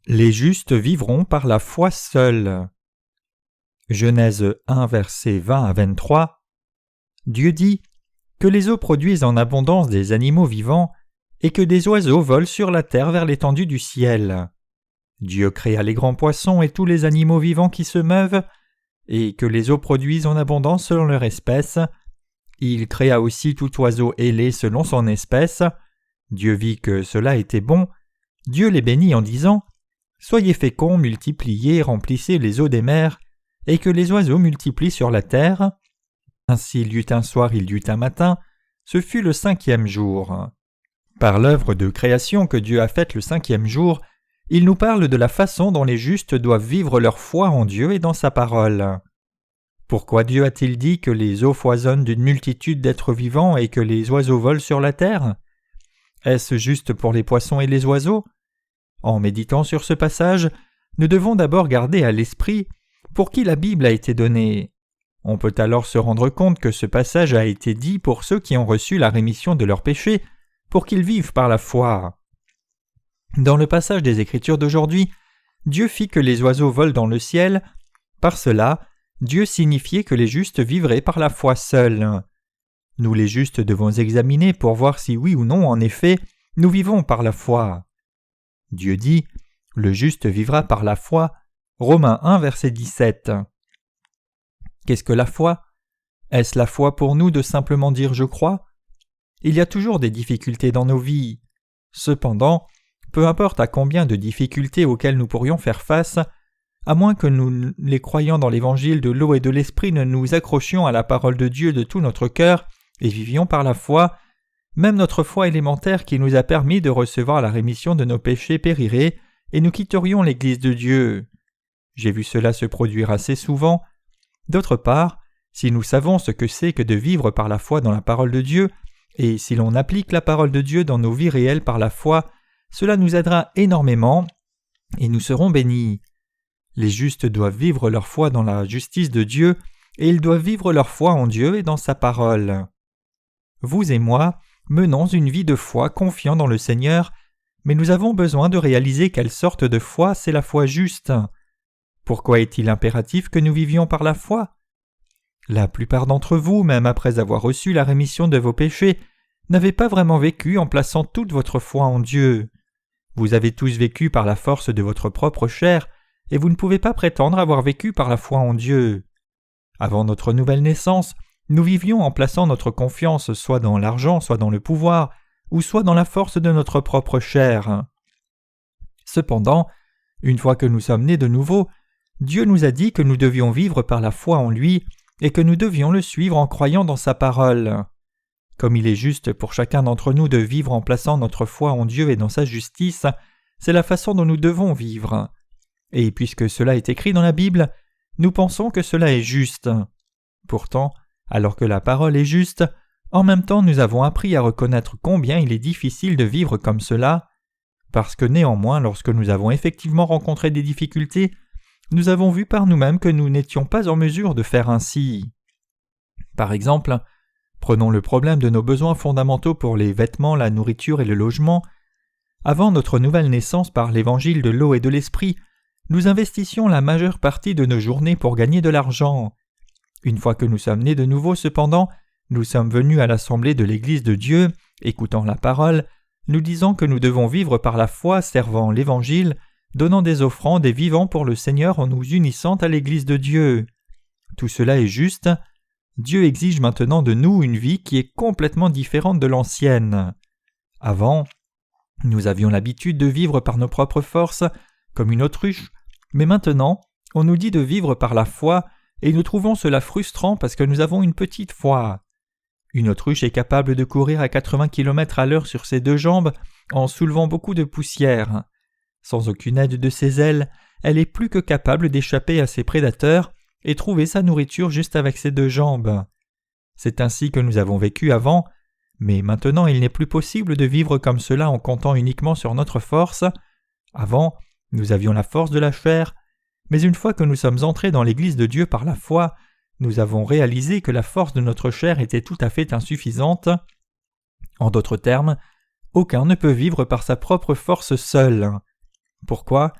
Les justes vivront par la foi seuls. Genèse 1, versets 20 à 23. Dieu dit que les eaux produisent en abondance des animaux vivants et que des oiseaux volent sur la terre vers l'étendue du ciel. Dieu créa les grands poissons et tous les animaux vivants qui se meuvent, et que les eaux produisent en abondance selon leur espèce. Il créa aussi tout oiseau ailé selon son espèce. Dieu vit que cela était bon. Dieu les bénit en disant « Soyez féconds, multipliez, remplissez les eaux des mers, et que les oiseaux multiplient sur la terre. » Ainsi il y eut un soir, il y eut un matin, ce fut le 5e jour. Par l'œuvre de création que Dieu a faite le 5e jour, il nous parle de la façon dont les justes doivent vivre leur foi en Dieu et dans sa parole. Pourquoi Dieu a-t-il dit que les eaux foisonnent d'une multitude d'êtres vivants et que les oiseaux volent sur la terre? Est-ce juste pour les poissons et les oiseaux? En méditant sur ce passage, nous devons d'abord garder à l'esprit pour qui la Bible a été donnée. On peut alors se rendre compte que ce passage a été dit pour ceux qui ont reçu la rémission de leurs péchés, pour qu'ils vivent par la foi. Dans le passage des Écritures d'aujourd'hui, Dieu fit que les oiseaux volent dans le ciel. Par cela, Dieu signifiait que les justes vivraient par la foi seuls. Nous les justes devons examiner pour voir si oui ou non, en effet, nous vivons par la foi. Dieu dit « Le juste vivra par la foi » Romains 1, verset 17. Qu'est-ce que la foi? Est-ce la foi pour nous de simplement dire « je crois » ? Il y a toujours des difficultés dans nos vies. Cependant, peu importe à combien de difficultés auxquelles nous pourrions faire face, à moins que nous, les croyants dans l'évangile de l'eau et de l'esprit, ne nous accrochions à la parole de Dieu de tout notre cœur et vivions par la foi, même notre foi élémentaire qui nous a permis de recevoir la rémission de nos péchés périrait et nous quitterions l'Église de Dieu. J'ai vu cela se produire assez souvent. D'autre part, si nous savons ce que c'est que de vivre par la foi dans la parole de Dieu, et si l'on applique la parole de Dieu dans nos vies réelles par la foi, cela nous aidera énormément et nous serons bénis. Les justes doivent vivre leur foi dans la justice de Dieu et ils doivent vivre leur foi en Dieu et dans sa parole. Vous et moi menons une vie de foi confiant dans le Seigneur, mais nous avons besoin de réaliser quelle sorte de foi c'est la foi juste. Pourquoi est-il impératif que nous vivions par la foi? La plupart d'entre vous, même après avoir reçu la rémission de vos péchés, n'avez pas vraiment vécu en plaçant toute votre foi en Dieu. Vous avez tous vécu par la force de votre propre chair, et vous ne pouvez pas prétendre avoir vécu par la foi en Dieu. Avant notre nouvelle naissance, nous vivions en plaçant notre confiance soit dans l'argent, soit dans le pouvoir, ou soit dans la force de notre propre chair. Cependant, une fois que nous sommes nés de nouveau, Dieu nous a dit que nous devions vivre par la foi en lui et que nous devions le suivre en croyant dans sa parole. Comme il est juste pour chacun d'entre nous de vivre en plaçant notre foi en Dieu et dans sa justice, c'est la façon dont nous devons vivre. Et puisque cela est écrit dans la Bible, nous pensons que cela est juste. Pourtant, alors que la parole est juste, en même temps nous avons appris à reconnaître combien il est difficile de vivre comme cela, parce que néanmoins, lorsque nous avons effectivement rencontré des difficultés, nous avons vu par nous-mêmes que nous n'étions pas en mesure de faire ainsi. Par exemple, prenons le problème de nos besoins fondamentaux pour les vêtements, la nourriture et le logement. Avant notre nouvelle naissance par l'évangile de l'eau et de l'esprit, nous investissions la majeure partie de nos journées pour gagner de l'argent. Une fois que nous sommes nés de nouveau, cependant, nous sommes venus à l'assemblée de l'Église de Dieu, écoutant la parole, nous disant que nous devons vivre par la foi, servant l'Évangile, donnant des offrandes et vivant pour le Seigneur en nous unissant à l'Église de Dieu. Tout cela est juste. Dieu exige maintenant de nous une vie qui est complètement différente de l'ancienne. Avant, nous avions l'habitude de vivre par nos propres forces, comme une autruche, mais maintenant, on nous dit de vivre par la foi, et nous trouvons cela frustrant parce que nous avons une petite foi. Une autruche est capable de courir à 80 km/h sur ses deux jambes en soulevant beaucoup de poussière. Sans aucune aide de ses ailes, elle est plus que capable d'échapper à ses prédateurs et trouver sa nourriture juste avec ses deux jambes. C'est ainsi que nous avons vécu avant, mais maintenant il n'est plus possible de vivre comme cela en comptant uniquement sur notre force. Avant, nous avions la force de la chair, mais une fois que nous sommes entrés dans l'Église de Dieu par la foi, nous avons réalisé que la force de notre chair était tout à fait insuffisante. En d'autres termes, aucun ne peut vivre par sa propre force seul. Pourquoi?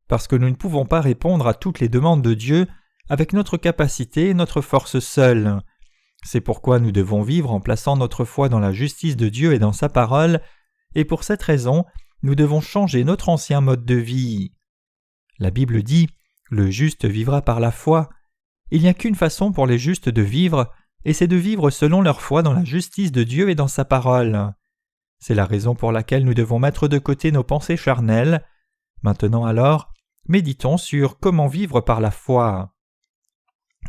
parce que nous ne pouvons pas répondre à toutes les demandes de Dieu avec notre capacité et notre force seule. C'est pourquoi nous devons vivre en plaçant notre foi dans la justice de Dieu et dans sa parole, et pour cette raison, nous devons changer notre ancien mode de vie. La Bible dit « Le juste vivra par la foi ». Il n'y a qu'une façon pour les justes de vivre, et c'est de vivre selon leur foi dans la justice de Dieu et dans sa parole. C'est la raison pour laquelle nous devons mettre de côté nos pensées charnelles. Maintenant alors, méditons sur comment vivre par la foi.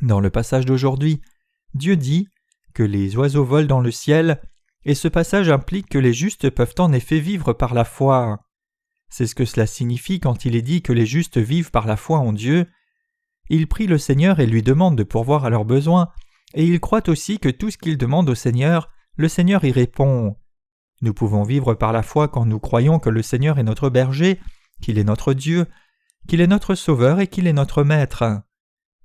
Dans le passage d'aujourd'hui, Dieu dit que les oiseaux volent dans le ciel, et ce passage implique que les justes peuvent en effet vivre par la foi. C'est ce que cela signifie quand il est dit que les justes vivent par la foi en Dieu. Ils prient le Seigneur et lui demandent de pourvoir à leurs besoins, et ils croient aussi que tout ce qu'ils demandent au Seigneur, le Seigneur y répond. Nous pouvons vivre par la foi quand nous croyons que le Seigneur est notre berger, qu'il est notre Dieu, qu'il est notre Sauveur et qu'il est notre Maître.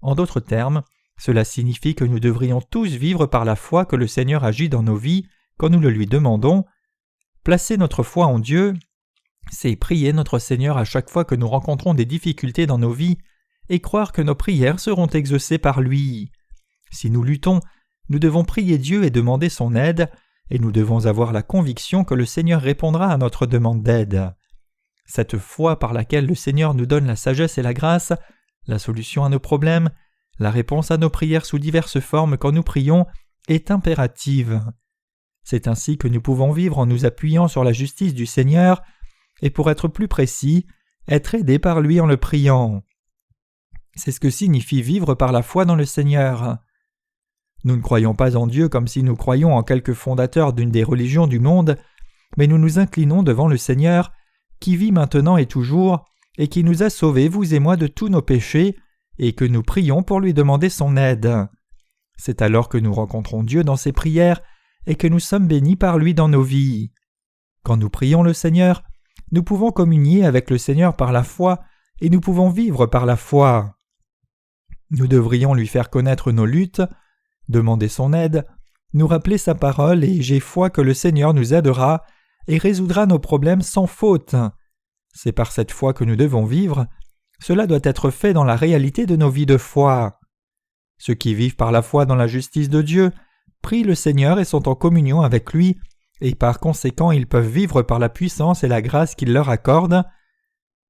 En d'autres termes, cela signifie que nous devrions tous vivre par la foi que le Seigneur agit dans nos vies quand nous le lui demandons. Placer notre foi en Dieu, c'est prier notre Seigneur à chaque fois que nous rencontrons des difficultés dans nos vies et croire que nos prières seront exaucées par lui. Si nous luttons, nous devons prier Dieu et demander son aide, et nous devons avoir la conviction que le Seigneur répondra à notre demande d'aide. Cette foi par laquelle le Seigneur nous donne la sagesse et la grâce, la solution à nos problèmes, la réponse à nos prières sous diverses formes quand nous prions, est impérative. C'est ainsi que nous pouvons vivre en nous appuyant sur la justice du Seigneur, et pour être plus précis, être aidés par lui en le priant. C'est ce que signifie vivre par la foi dans le Seigneur. Nous ne croyons pas en Dieu comme si nous croyions en quelque fondateur d'une des religions du monde, mais nous nous inclinons devant le Seigneur, qui vit maintenant et toujours, et qui nous a sauvés, vous et moi, de tous nos péchés, et que nous prions pour lui demander son aide. C'est alors que nous rencontrons Dieu dans ses prières, et que nous sommes bénis par lui dans nos vies. Quand nous prions le Seigneur, nous pouvons communier avec le Seigneur par la foi, et nous pouvons vivre par la foi. Nous devrions lui faire connaître nos luttes, demander son aide, nous rappeler sa parole, et j'ai foi que le Seigneur nous aidera et résoudra nos problèmes sans faute. C'est par cette foi que nous devons vivre. Cela doit être fait dans la réalité de nos vies de foi. Ceux qui vivent par la foi dans la justice de Dieu prient le Seigneur et sont en communion avec lui, et par conséquent ils peuvent vivre par la puissance et la grâce qu'il leur accorde.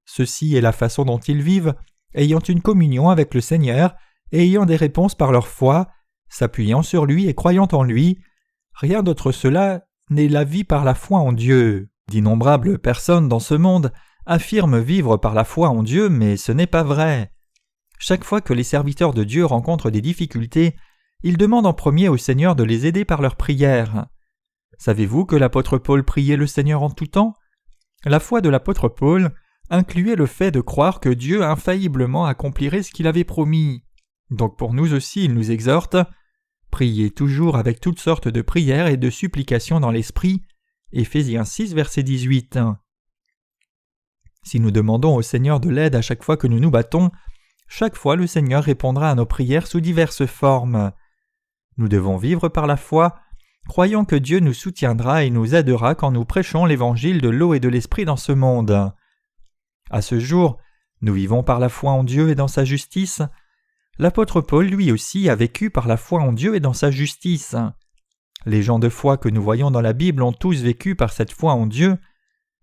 Ceci est la façon dont ils vivent, ayant une communion avec le Seigneur et ayant des réponses par leur foi, s'appuyant sur lui et croyant en lui. Rien d'autre cela n'est la vie par la foi en Dieu. D'innombrables personnes dans ce monde affirment vivre par la foi en Dieu, mais ce n'est pas vrai. Chaque fois que les serviteurs de Dieu rencontrent des difficultés, ils demandent en premier au Seigneur de les aider par leurs prières. Savez-vous que l'apôtre Paul priait le Seigneur en tout temps ? La foi de l'apôtre Paul incluait le fait de croire que Dieu infailliblement accomplirait ce qu'il avait promis. Donc pour nous aussi, il nous exhorte « Priez toujours avec toutes sortes de prières et de supplications dans l'esprit » Éphésiens 6, verset 18. Si nous demandons au Seigneur de l'aide à chaque fois que nous nous battons, chaque fois le Seigneur répondra à nos prières sous diverses formes. Nous devons vivre par la foi, croyant que Dieu nous soutiendra et nous aidera quand nous prêchons l'évangile de l'eau et de l'esprit dans ce monde. À ce jour, nous vivons par la foi en Dieu et dans sa justice. L'apôtre Paul, lui aussi, a vécu par la foi en Dieu et dans sa justice. Les gens de foi que nous voyons dans la Bible ont tous vécu par cette foi en Dieu.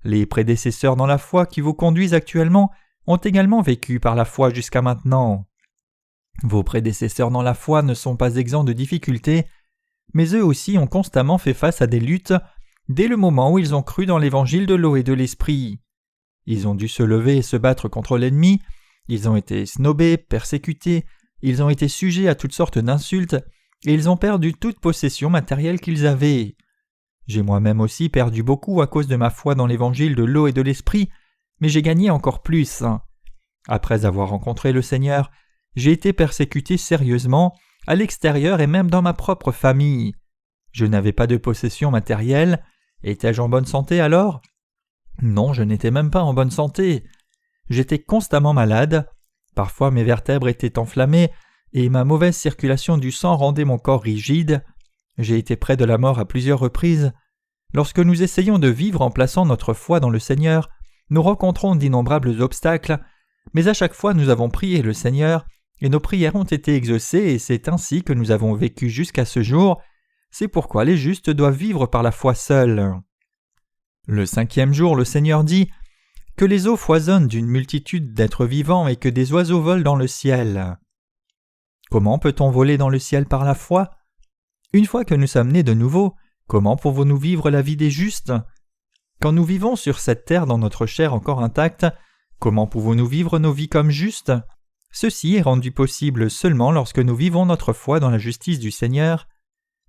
Les prédécesseurs dans la foi qui vous conduisent actuellement ont également vécu par la foi jusqu'à maintenant. Vos prédécesseurs dans la foi ne sont pas exempts de difficultés, mais eux aussi ont constamment fait face à des luttes dès le moment où ils ont cru dans l'évangile de l'eau et de l'esprit. Ils ont dû se lever et se battre contre l'ennemi, ils ont été snobés, persécutés, ils ont été sujets à toutes sortes d'insultes, et ils ont perdu toute possession matérielle qu'ils avaient. J'ai moi-même aussi perdu beaucoup à cause de ma foi dans l'évangile de l'eau et de l'esprit, mais j'ai gagné encore plus. Après avoir rencontré le Seigneur, j'ai été persécuté sérieusement, à l'extérieur et même dans ma propre famille. Je n'avais pas de possession matérielle. Étais-je en bonne santé alors ? Non, je n'étais même pas en bonne santé. J'étais constamment malade. Parfois mes vertèbres étaient enflammées et ma mauvaise circulation du sang rendait mon corps rigide. J'ai été près de la mort à plusieurs reprises. Lorsque nous essayons de vivre en plaçant notre foi dans le Seigneur, nous rencontrons d'innombrables obstacles, Mais à chaque fois nous avons prié le Seigneur, et nos prières ont été exaucées, et c'est ainsi que nous avons vécu jusqu'à ce jour. C'est pourquoi les justes doivent vivre par la foi seuls. Le 5e jour, le Seigneur dit « Que les eaux foisonnent d'une multitude d'êtres vivants et que des oiseaux volent dans le ciel. » Comment peut-on voler dans le ciel par la foi? Une fois que nous sommes nés de nouveau, comment pouvons-nous vivre la vie des justes? Quand nous vivons sur cette terre dans notre chair encore intacte, comment pouvons-nous vivre nos vies comme justes? Ceci est rendu possible seulement lorsque nous vivons notre foi dans la justice du Seigneur,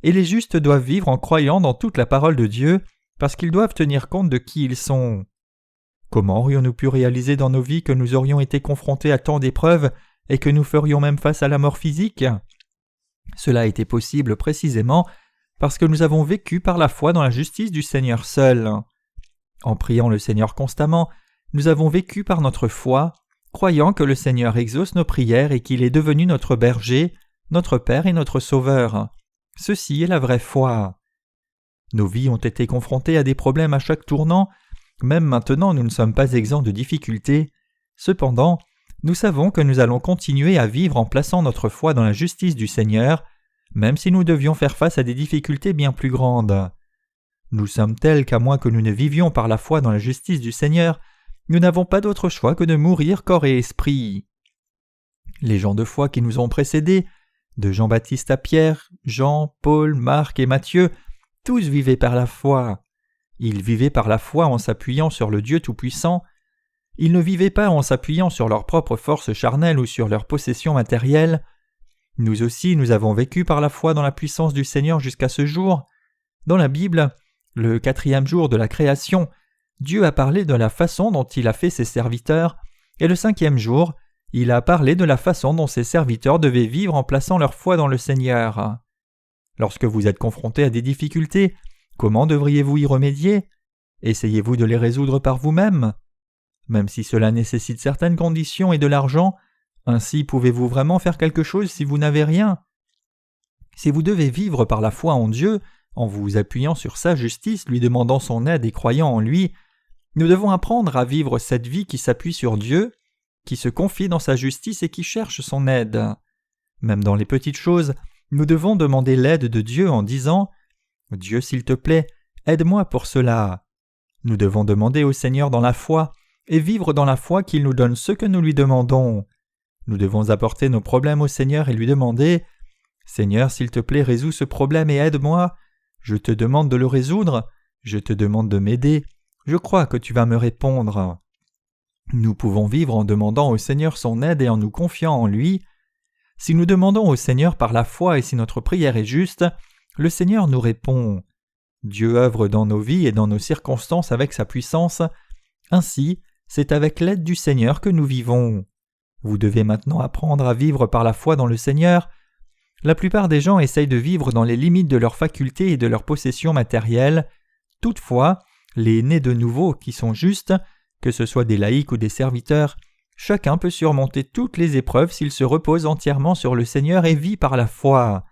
et les justes doivent vivre en croyant dans toute la parole de Dieu, parce qu'ils doivent tenir compte de qui ils sont. Comment aurions-nous pu réaliser dans nos vies que nous aurions été confrontés à tant d'épreuves et que nous ferions même face à la mort physique? Cela a été possible précisément parce que nous avons vécu par la foi dans la justice du Seigneur seul. En priant le Seigneur constamment, nous avons vécu par notre foi, croyant que le Seigneur exauce nos prières et qu'il est devenu notre berger, notre Père et notre Sauveur. Ceci est la vraie foi. Nos vies ont été confrontées à des problèmes à chaque tournant, même maintenant nous ne sommes pas exempts de difficultés. Cependant, nous savons que nous allons continuer à vivre en plaçant notre foi dans la justice du Seigneur, même si nous devions faire face à des difficultés bien plus grandes. Nous sommes tels qu'à moins que nous ne vivions par la foi dans la justice du Seigneur, nous n'avons pas d'autre choix que de mourir corps et esprit. Les gens de foi qui nous ont précédés, de Jean-Baptiste à Pierre, Jean, Paul, Marc et Matthieu, tous vivaient par la foi. Ils vivaient par la foi en s'appuyant sur le Dieu Tout-Puissant. Ils ne vivaient pas en s'appuyant sur leurs propres forces charnelles ou sur leurs possessions matérielles. Nous aussi, nous avons vécu par la foi dans la puissance du Seigneur jusqu'à ce jour. Dans la Bible, le 4e jour de la création, Dieu a parlé de la façon dont il a fait ses serviteurs, et le 5e jour, il a parlé de la façon dont ses serviteurs devaient vivre en plaçant leur foi dans le Seigneur. Lorsque vous êtes confronté à des difficultés, comment devriez-vous y remédier? Essayez-vous de les résoudre par vous-même? Même si cela nécessite certaines conditions et de l'argent, ainsi pouvez-vous vraiment faire quelque chose si vous n'avez rien? Si vous devez vivre par la foi en Dieu, en vous appuyant sur sa justice, lui demandant son aide et croyant en lui, nous devons apprendre à vivre cette vie qui s'appuie sur Dieu, qui se confie dans sa justice et qui cherche son aide. Même dans les petites choses, nous devons demander l'aide de Dieu en disant « Dieu, s'il te plaît, aide-moi pour cela ». Nous devons demander au Seigneur dans la foi et vivre dans la foi qu'il nous donne ce que nous lui demandons. Nous devons apporter nos problèmes au Seigneur et lui demander « Seigneur, s'il te plaît, résous ce problème et aide-moi. Je te demande de le résoudre. Je te demande de m'aider. Je crois que tu vas me répondre. » Nous pouvons vivre en demandant au Seigneur son aide et en nous confiant en lui. Si nous demandons au Seigneur par la foi et si notre prière est juste, le Seigneur nous répond. Dieu œuvre dans nos vies et dans nos circonstances avec sa puissance. Ainsi, c'est avec l'aide du Seigneur que nous vivons. Vous devez maintenant apprendre à vivre par la foi dans le Seigneur. La plupart des gens essayent de vivre dans les limites de leurs facultés et de leurs possessions matérielles. Toutefois, les nés de nouveau qui sont justes, que ce soit des laïcs ou des serviteurs, chacun peut surmonter toutes les épreuves s'il se repose entièrement sur le Seigneur et vit par la foi.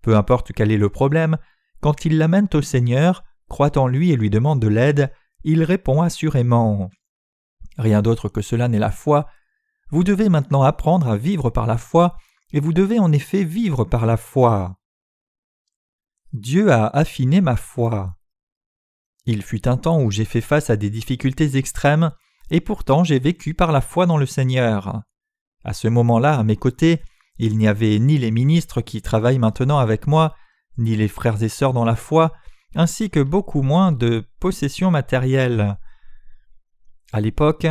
Peu importe quel est le problème, quand il l'amène au Seigneur, croit en lui et lui demande de l'aide, il répond assurément. Rien d'autre que cela n'est la foi. Vous devez maintenant apprendre à vivre par la foi, et vous devez en effet vivre par la foi. Dieu a affiné ma foi. Il fut un temps où j'ai fait face à des difficultés extrêmes, et pourtant j'ai vécu par la foi dans le Seigneur. À ce moment-là, à mes côtés, il n'y avait ni les ministres qui travaillent maintenant avec moi, ni les frères et sœurs dans la foi, ainsi que beaucoup moins de possessions matérielles. À l'époque,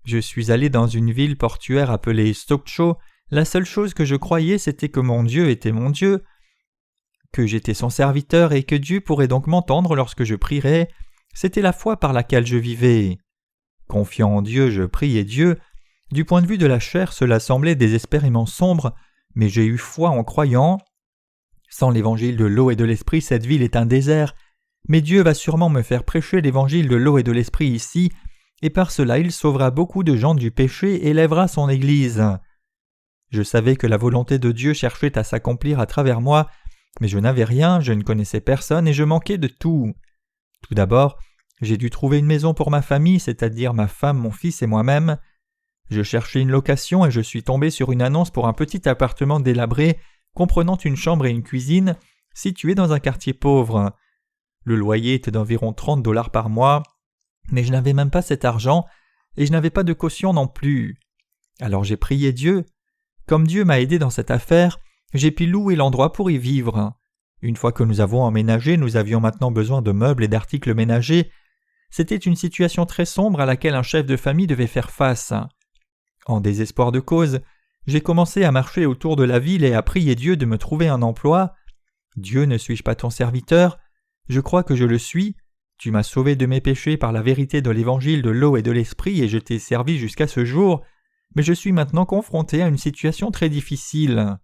je suis allé dans une ville portuaire appelée Stokcho. La seule chose que je croyais, c'était que mon Dieu était mon Dieu, que j'étais son serviteur et que Dieu pourrait donc m'entendre lorsque je prierais. C'était la foi par laquelle je vivais. Confiant en Dieu, je priais Dieu. Du point de vue de la chair, cela semblait désespérément sombre, mais j'ai eu foi en croyant. Sans l'évangile de l'eau et de l'esprit, cette ville est un désert, mais Dieu va sûrement me faire prêcher l'évangile de l'eau et de l'esprit ici, et par cela il sauvera beaucoup de gens du péché et élèvera son Église. Je savais que la volonté de Dieu cherchait à s'accomplir à travers moi, mais je n'avais rien, je ne connaissais personne et je manquais de tout. Tout d'abord, j'ai dû trouver une maison pour ma famille, c'est-à-dire ma femme, mon fils et moi-même. Je cherchais une location et je suis tombé sur une annonce pour un petit appartement délabré comprenant une chambre et une cuisine situé dans un quartier pauvre. Le loyer était d'environ $30 par mois, mais je n'avais même pas cet argent et je n'avais pas de caution non plus. Alors j'ai prié Dieu. Comme Dieu m'a aidé dans cette affaire, j'ai pu louer l'endroit pour y vivre. Une fois que nous avons emménagé, nous avions maintenant besoin de meubles et d'articles ménagers. C'était une situation très sombre à laquelle un chef de famille devait faire face. En désespoir de cause, j'ai commencé à marcher autour de la ville et à prier Dieu de me trouver un emploi. Dieu, ne suis-je pas ton serviteur? Je crois que je le suis. Tu m'as sauvé de mes péchés par la vérité de l'évangile de l'eau et de l'esprit et je t'ai servi jusqu'à ce jour, mais je suis maintenant confronté à une situation très difficile.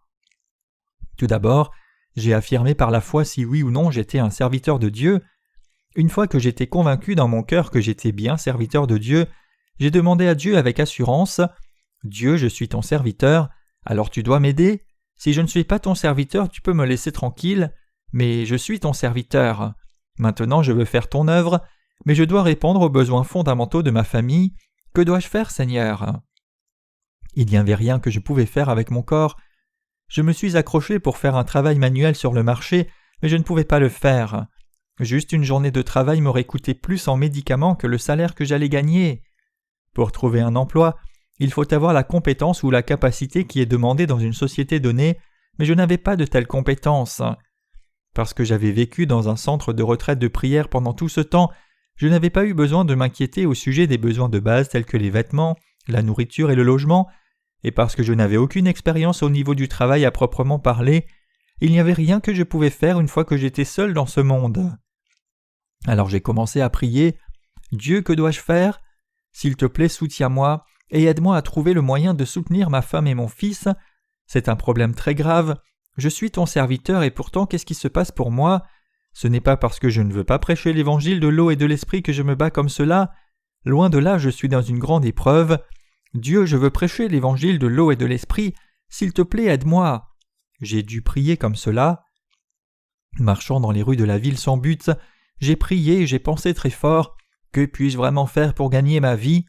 Tout d'abord, j'ai affirmé par la foi si oui ou non j'étais un serviteur de Dieu. Une fois que j'étais convaincu dans mon cœur que j'étais bien serviteur de Dieu, j'ai demandé à Dieu avec assurance « Dieu, je suis ton serviteur, alors tu dois m'aider. Si je ne suis pas ton serviteur, tu peux me laisser tranquille, mais je suis ton serviteur. Maintenant je veux faire ton œuvre, mais je dois répondre aux besoins fondamentaux de ma famille. Que dois-je faire, Seigneur ?» Il n'y avait rien que je pouvais faire avec mon corps. Je me suis accroché pour faire un travail manuel sur le marché, mais je ne pouvais pas le faire. Juste une journée de travail m'aurait coûté plus en médicaments que le salaire que j'allais gagner. Pour trouver un emploi, il faut avoir la compétence ou la capacité qui est demandée dans une société donnée, mais je n'avais pas de telles compétences. Parce que j'avais vécu dans un centre de retraite de prière pendant tout ce temps, je n'avais pas eu besoin de m'inquiéter au sujet des besoins de base tels que les vêtements, la nourriture et le logement, et parce que je n'avais aucune expérience au niveau du travail à proprement parler, il n'y avait rien que je pouvais faire une fois que j'étais seul dans ce monde. Alors j'ai commencé à prier « Dieu, que dois-je faire? S'il te plaît, soutiens-moi et aide-moi à trouver le moyen de soutenir ma femme et mon fils. C'est un problème très grave. Je suis ton serviteur et pourtant qu'est-ce qui se passe pour moi? Ce n'est pas parce que je ne veux pas prêcher l'évangile de l'eau et de l'esprit que je me bats comme cela. Loin de là, je suis dans une grande épreuve. Dieu, je veux prêcher l'évangile de l'eau et de l'esprit. S'il te plaît, aide-moi. » J'ai dû prier comme cela. Marchant dans les rues de la ville sans but, j'ai prié et j'ai pensé très fort. Que puis-je vraiment faire pour gagner ma vie?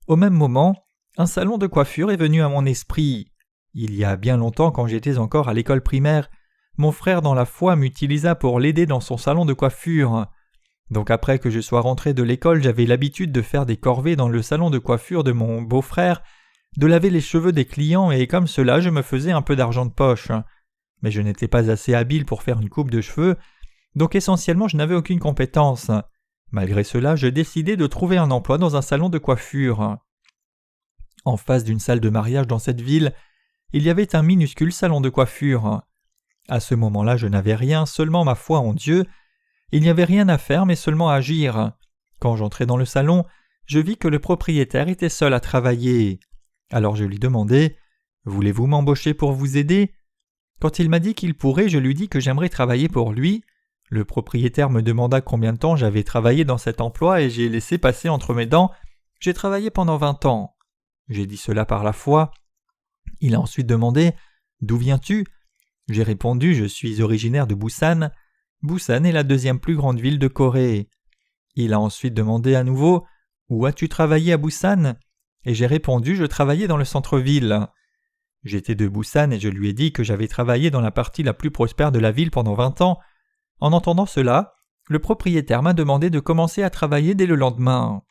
Au même moment, un salon de coiffure est venu à mon esprit. Il y a bien longtemps, quand j'étais encore à l'école primaire, mon frère dans la foi m'utilisa pour l'aider dans son salon de coiffure. Donc après que je sois rentré de l'école, j'avais l'habitude de faire des corvées dans le salon de coiffure de mon beau-frère, de laver les cheveux des clients et comme cela je me faisais un peu d'argent de poche. Mais je n'étais pas assez habile pour faire une coupe de cheveux, donc essentiellement je n'avais aucune compétence. Malgré cela, je décidai de trouver un emploi dans un salon de coiffure. En face d'une salle de mariage dans cette ville, il y avait un minuscule salon de coiffure. À ce moment-là, je n'avais rien, seulement ma foi en Dieu. Il n'y avait rien à faire, mais seulement à agir. Quand j'entrai dans le salon, je vis que le propriétaire était seul à travailler. Alors je lui demandai « Voulez-vous m'embaucher pour vous aider ?» Quand il m'a dit qu'il pourrait, je lui dis que j'aimerais travailler pour lui. Le propriétaire me demanda combien de temps j'avais travaillé dans cet emploi et j'ai laissé passer entre mes dents « J'ai travaillé pendant 20 ans. » J'ai dit cela par la foi. Il a ensuite demandé « D'où viens-tu » J'ai répondu « Je suis originaire de Busan. » Busan est la deuxième plus grande ville de Corée. Il a ensuite demandé à nouveau « Où as-tu travaillé à Busan ?» Et j'ai répondu « Je travaillais dans le centre-ville. » J'étais de Busan et je lui ai dit que j'avais travaillé dans la partie la plus prospère de la ville pendant 20 ans. En entendant cela, le propriétaire m'a demandé de commencer à travailler dès le lendemain.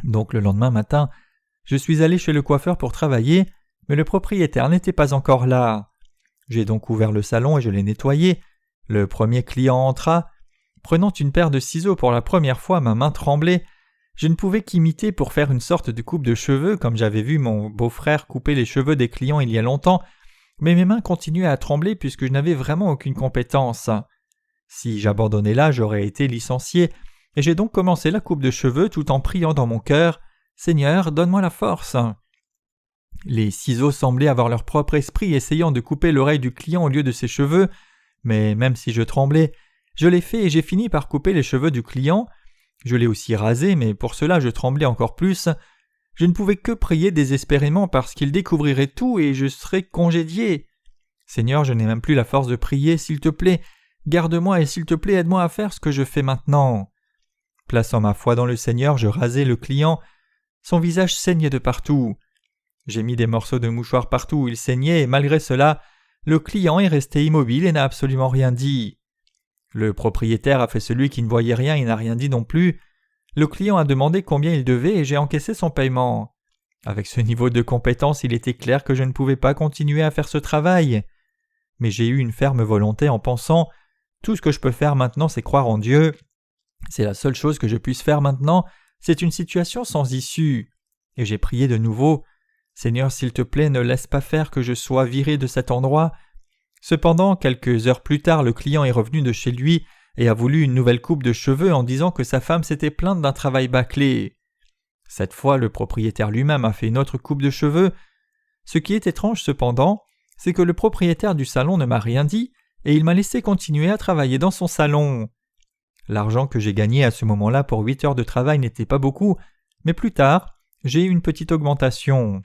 Donc le lendemain matin, je suis allé chez le coiffeur pour travailler, mais le propriétaire n'était pas encore là. J'ai donc ouvert le salon et je l'ai nettoyé. Le premier client entra. Prenant une paire de ciseaux pour la première fois, ma main tremblait. Je ne pouvais qu'imiter pour faire une sorte de coupe de cheveux, comme j'avais vu mon beau-frère couper les cheveux des clients il y a longtemps, mais mes mains continuaient à trembler puisque je n'avais vraiment aucune compétence. Si j'abandonnais là, j'aurais été licencié, et j'ai donc commencé la coupe de cheveux tout en priant dans mon cœur « Seigneur, donne-moi la force !» Les ciseaux semblaient avoir leur propre esprit essayant de couper l'oreille du client au lieu de ses cheveux, mais même si je tremblais, je l'ai fait et j'ai fini par couper les cheveux du client. Je l'ai aussi rasé, mais pour cela je tremblais encore plus. Je ne pouvais que prier désespérément parce qu'il découvrirait tout et je serais congédié. Seigneur, je n'ai même plus la force de prier, s'il te plaît, garde-moi et s'il te plaît aide-moi à faire ce que je fais maintenant. Plaçant ma foi dans le Seigneur, je rasai le client. Son visage saignait de partout. J'ai mis des morceaux de mouchoir partout où il saignait et malgré cela, le client est resté immobile et n'a absolument rien dit. Le propriétaire a fait celui qui ne voyait rien et n'a rien dit non plus. Le client a demandé combien il devait et j'ai encaissé son paiement. Avec ce niveau de compétence, il était clair que je ne pouvais pas continuer à faire ce travail. Mais j'ai eu une ferme volonté en pensant « Tout ce que je peux faire maintenant, c'est croire en Dieu. C'est la seule chose que je puisse faire maintenant, c'est une situation sans issue. » Et j'ai prié de nouveau « Seigneur, s'il te plaît, ne laisse pas faire que je sois viré de cet endroit. » Cependant, quelques heures plus tard, le client est revenu de chez lui et a voulu une nouvelle coupe de cheveux en disant que sa femme s'était plainte d'un travail bâclé. Cette fois, le propriétaire lui-même a fait une autre coupe de cheveux. Ce qui est étrange cependant, c'est que le propriétaire du salon ne m'a rien dit et il m'a laissé continuer à travailler dans son salon. L'argent que j'ai gagné à ce moment-là pour 8 heures de travail n'était pas beaucoup, mais plus tard, j'ai eu une petite augmentation.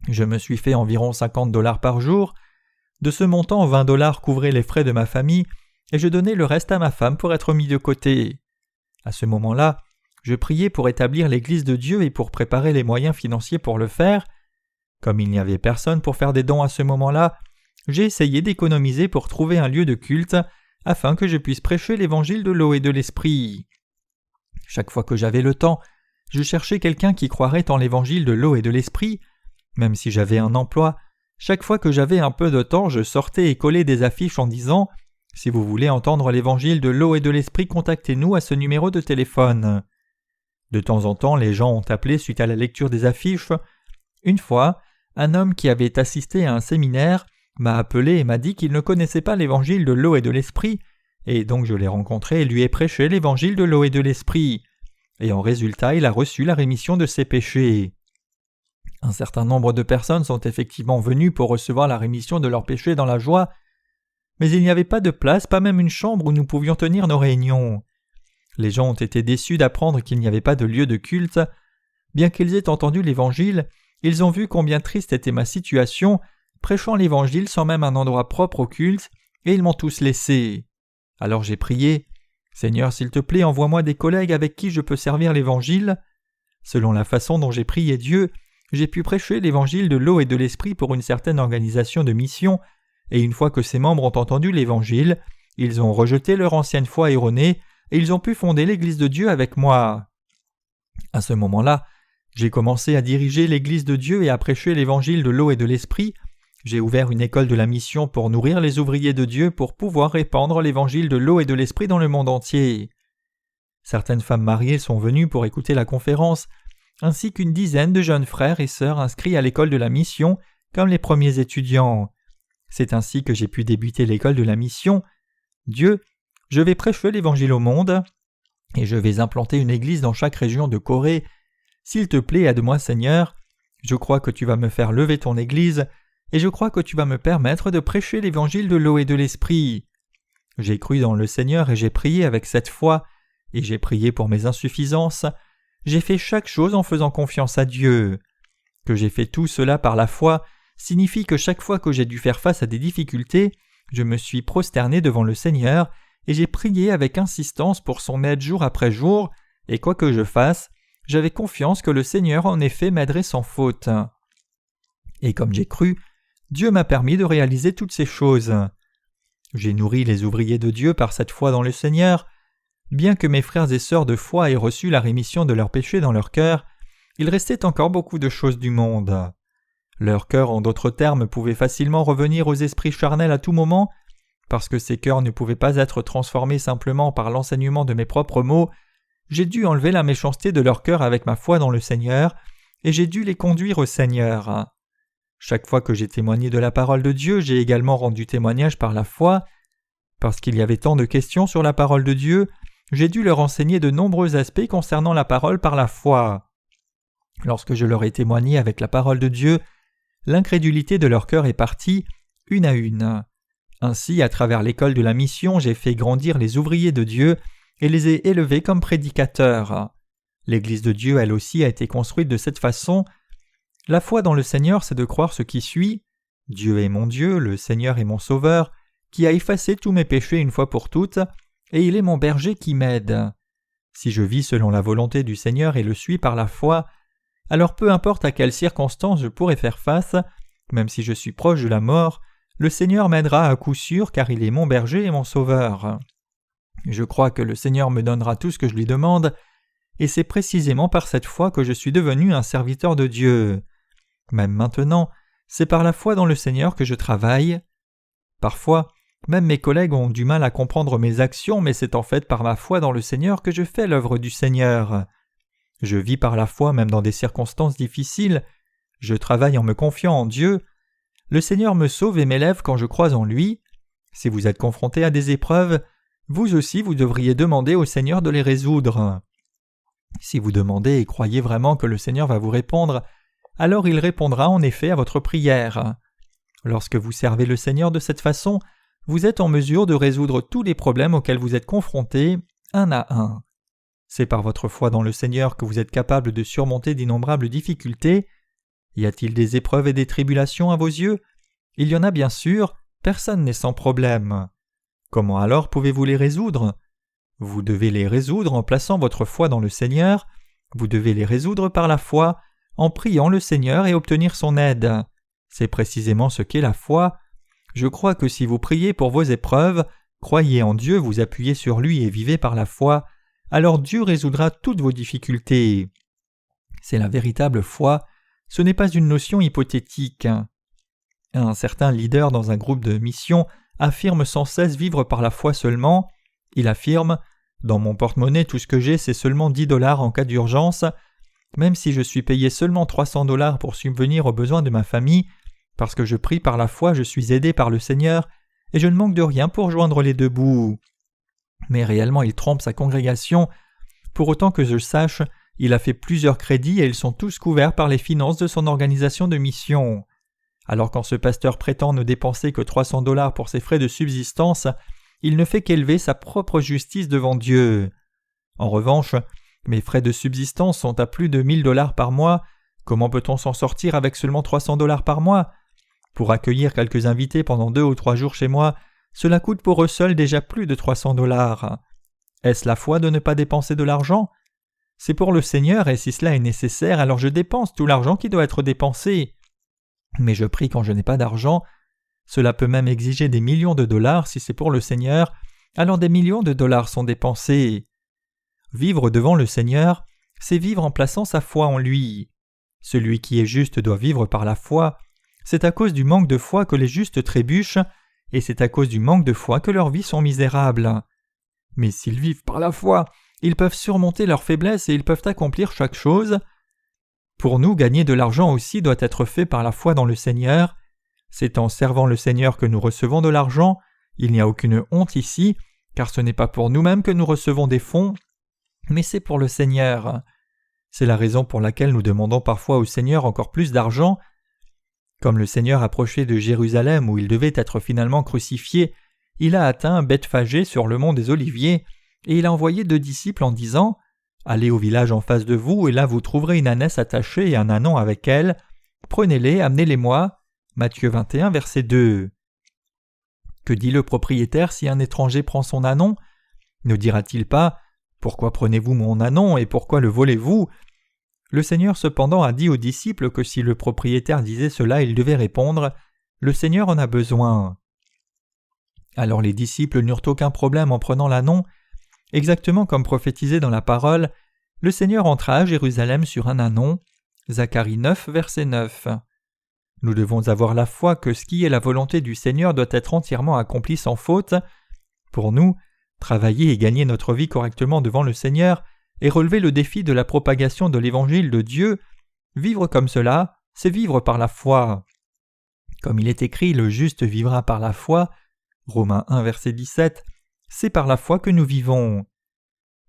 Je me suis fait environ $50 par jour. De ce montant, $20 couvraient les frais de ma famille et je donnais le reste à ma femme pour être mis de côté. À ce moment-là, je priais pour établir l'Église de Dieu et pour préparer les moyens financiers pour le faire. Comme il n'y avait personne pour faire des dons à ce moment-là, j'ai essayé d'économiser pour trouver un lieu de culte afin que je puisse prêcher l'évangile de l'eau et de l'esprit. Chaque fois que j'avais le temps, je cherchais quelqu'un qui croirait en l'évangile de l'eau et de l'esprit. Même si j'avais un emploi, chaque fois que j'avais un peu de temps, je sortais et collais des affiches en disant « Si vous voulez entendre l'évangile de l'eau et de l'esprit, contactez-nous à ce numéro de téléphone. » De temps en temps, les gens ont appelé suite à la lecture des affiches. Une fois, un homme qui avait assisté à un séminaire m'a appelé et m'a dit qu'il ne connaissait pas l'évangile de l'eau et de l'esprit, et donc je l'ai rencontré et lui ai prêché l'évangile de l'eau et de l'esprit. Et en résultat, il a reçu la rémission de ses péchés. Un certain nombre de personnes sont effectivement venues pour recevoir la rémission de leurs péchés dans la joie, mais il n'y avait pas de place, pas même une chambre où nous pouvions tenir nos réunions. Les gens ont été déçus d'apprendre qu'il n'y avait pas de lieu de culte. Bien qu'ils aient entendu l'Évangile, ils ont vu combien triste était ma situation, prêchant l'Évangile sans même un endroit propre au culte, et ils m'ont tous laissé. Alors j'ai prié « Seigneur, s'il te plaît, envoie-moi des collègues avec qui je peux servir l'Évangile. » Selon la façon dont j'ai prié Dieu, j'ai pu prêcher l'évangile de l'eau et de l'esprit pour une certaine organisation de mission, et une fois que ses membres ont entendu l'évangile, ils ont rejeté leur ancienne foi erronée et ils ont pu fonder l'Église de Dieu avec moi. À ce moment-là, j'ai commencé à diriger l'Église de Dieu et à prêcher l'évangile de l'eau et de l'esprit. J'ai ouvert une école de la mission pour nourrir les ouvriers de Dieu pour pouvoir répandre l'évangile de l'eau et de l'esprit dans le monde entier. Certaines femmes mariées sont venues pour écouter la conférence, ainsi qu'une dizaine de jeunes frères et sœurs inscrits à l'école de la mission comme les premiers étudiants. C'est ainsi que j'ai pu débuter l'école de la mission. Dieu, je vais prêcher l'évangile au monde, et je vais implanter une église dans chaque région de Corée. S'il te plaît, aide-moi Seigneur. Je crois que tu vas me faire lever ton église, et je crois que tu vas me permettre de prêcher l'évangile de l'eau et de l'esprit. J'ai cru dans le Seigneur et j'ai prié avec cette foi, et j'ai prié pour mes insuffisances. J'ai fait chaque chose en faisant confiance à Dieu. Que j'ai fait tout cela par la foi signifie que chaque fois que j'ai dû faire face à des difficultés, je me suis prosterné devant le Seigneur et j'ai prié avec insistance pour son aide jour après jour, et quoi que je fasse, j'avais confiance que le Seigneur en effet m'aiderait sans faute. Et comme j'ai cru, Dieu m'a permis de réaliser toutes ces choses. J'ai nourri les ouvriers de Dieu par cette foi dans le Seigneur. Bien que mes frères et sœurs de foi aient reçu la rémission de leurs péchés dans leur cœur, il restait encore beaucoup de choses du monde. Leur cœur, en d'autres termes, pouvait facilement revenir aux esprits charnels à tout moment. Parce que ces cœurs ne pouvaient pas être transformés simplement par l'enseignement de mes propres mots, j'ai dû enlever la méchanceté de leur cœur avec ma foi dans le Seigneur, et j'ai dû les conduire au Seigneur. Chaque fois que j'ai témoigné de la parole de Dieu, j'ai également rendu témoignage par la foi. Parce qu'il y avait tant de questions sur la parole de Dieu, j'ai dû leur enseigner de nombreux aspects concernant la parole par la foi. Lorsque je leur ai témoigné avec la parole de Dieu, l'incrédulité de leur cœur est partie, une à une. Ainsi, à travers l'école de la mission, j'ai fait grandir les ouvriers de Dieu et les ai élevés comme prédicateurs. L'Église de Dieu, elle aussi, a été construite de cette façon. La foi dans le Seigneur, c'est de croire ce qui suit. Dieu est mon Dieu, le Seigneur est mon Sauveur, qui a effacé tous mes péchés une fois pour toutes, et il est mon berger qui m'aide. Si je vis selon la volonté du Seigneur et le suis par la foi, alors peu importe à quelles circonstances je pourrais faire face, même si je suis proche de la mort, le Seigneur m'aidera à coup sûr car il est mon berger et mon sauveur. Je crois que le Seigneur me donnera tout ce que je lui demande, et c'est précisément par cette foi que je suis devenu un serviteur de Dieu. Même maintenant, c'est par la foi dans le Seigneur que je travaille. Parfois, même mes collègues ont du mal à comprendre mes actions, mais c'est en fait par ma foi dans le Seigneur que je fais l'œuvre du Seigneur. Je vis par la foi même dans des circonstances difficiles. Je travaille en me confiant en Dieu. Le Seigneur me sauve et m'élève quand je crois en lui. Si vous êtes confronté à des épreuves, vous aussi vous devriez demander au Seigneur de les résoudre. Si vous demandez et croyez vraiment que le Seigneur va vous répondre, alors il répondra en effet à votre prière. Lorsque vous servez le Seigneur de cette façon, vous êtes en mesure de résoudre tous les problèmes auxquels vous êtes confrontés, un à un. C'est par votre foi dans le Seigneur que vous êtes capable de surmonter d'innombrables difficultés. Y a-t-il des épreuves et des tribulations à vos yeux? Il y en a bien sûr, personne n'est sans problème. Comment alors pouvez-vous les résoudre? Vous devez les résoudre en plaçant votre foi dans le Seigneur, vous devez les résoudre par la foi, en priant le Seigneur et obtenir son aide. C'est précisément ce qu'est la foi. Je crois que si vous priez pour vos épreuves, croyez en Dieu, vous appuyez sur lui et vivez par la foi, alors Dieu résoudra toutes vos difficultés. C'est la véritable foi, ce n'est pas une notion hypothétique. Un certain leader dans un groupe de mission affirme sans cesse vivre par la foi seulement. Il affirme « Dans mon porte-monnaie, tout ce que j'ai, c'est seulement $10 en cas d'urgence. Même si je suis payé seulement $300 pour subvenir aux besoins de ma famille, parce que je prie par la foi, je suis aidé par le Seigneur, et je ne manque de rien pour joindre les deux bouts. » Mais réellement, il trompe sa congrégation. Pour autant que je sache, il a fait plusieurs crédits et ils sont tous couverts par les finances de son organisation de mission. Alors quand ce pasteur prétend ne dépenser que $300 pour ses frais de subsistance, il ne fait qu'élever sa propre justice devant Dieu. En revanche, mes frais de subsistance sont à plus de $1000 par mois. Comment peut-on s'en sortir avec seulement $300 par mois? Pour accueillir quelques invités pendant 2 ou 3 jours chez moi, cela coûte pour eux seuls déjà plus de $300. Est-ce la foi de ne pas dépenser de l'argent? C'est pour le Seigneur et si cela est nécessaire, alors je dépense tout l'argent qui doit être dépensé. Mais je prie quand je n'ai pas d'argent. Cela peut même exiger des millions de dollars si c'est pour le Seigneur, alors des millions de dollars sont dépensés. Vivre devant le Seigneur, c'est vivre en plaçant sa foi en lui. Celui qui est juste doit vivre par la foi. C'est à cause du manque de foi que les justes trébuchent, et c'est à cause du manque de foi que leurs vies sont misérables. Mais s'ils vivent par la foi, ils peuvent surmonter leurs faiblesses et ils peuvent accomplir chaque chose. Pour nous, gagner de l'argent aussi doit être fait par la foi dans le Seigneur. C'est en servant le Seigneur que nous recevons de l'argent. Il n'y a aucune honte ici, car ce n'est pas pour nous-mêmes que nous recevons des fonds, mais c'est pour le Seigneur. C'est la raison pour laquelle nous demandons parfois au Seigneur encore plus d'argent. Comme le Seigneur approchait de Jérusalem où il devait être finalement crucifié, il a atteint Bethphagée sur le mont des Oliviers, et il a envoyé 2 disciples en disant « Allez au village en face de vous, et là vous trouverez une ânesse attachée et un ânon avec elle. Prenez-les, amenez-les-moi. » Matthieu 21, verset 2. Que dit le propriétaire si un étranger prend son ânon? Ne dira-t-il pas « Pourquoi prenez-vous mon ânon et pourquoi le volez-vous » Le Seigneur cependant a dit aux disciples que si le propriétaire disait cela, il devait répondre « Le Seigneur en a besoin ». Alors les disciples n'eurent aucun problème en prenant l'ânon. Exactement comme prophétisé dans la parole, le Seigneur entra à Jérusalem sur un ânon. Zacharie 9, verset 9. Nous devons avoir la foi que ce qui est la volonté du Seigneur doit être entièrement accompli sans faute. Pour nous, travailler et gagner notre vie correctement devant le Seigneur et relever le défi de la propagation de l'Évangile de Dieu, vivre comme cela, c'est vivre par la foi. Comme il est écrit, le juste vivra par la foi, Romains 1, verset 17, c'est par la foi que nous vivons.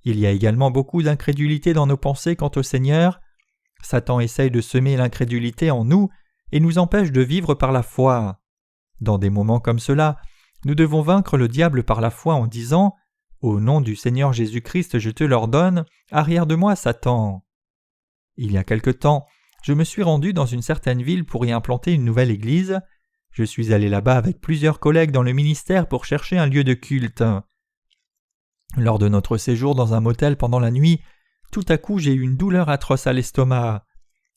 Il y a également beaucoup d'incrédulité dans nos pensées quant au Seigneur. Satan essaye de semer l'incrédulité en nous et nous empêche de vivre par la foi. Dans des moments comme cela, nous devons vaincre le diable par la foi en disant « Au nom du Seigneur Jésus-Christ, je te l'ordonne, arrière de moi, Satan !» Il y a quelque temps, je me suis rendu dans une certaine ville pour y implanter une nouvelle église. Je suis allé là-bas avec plusieurs collègues dans le ministère pour chercher un lieu de culte. Lors de notre séjour dans un motel pendant la nuit, tout à coup j'ai eu une douleur atroce à l'estomac.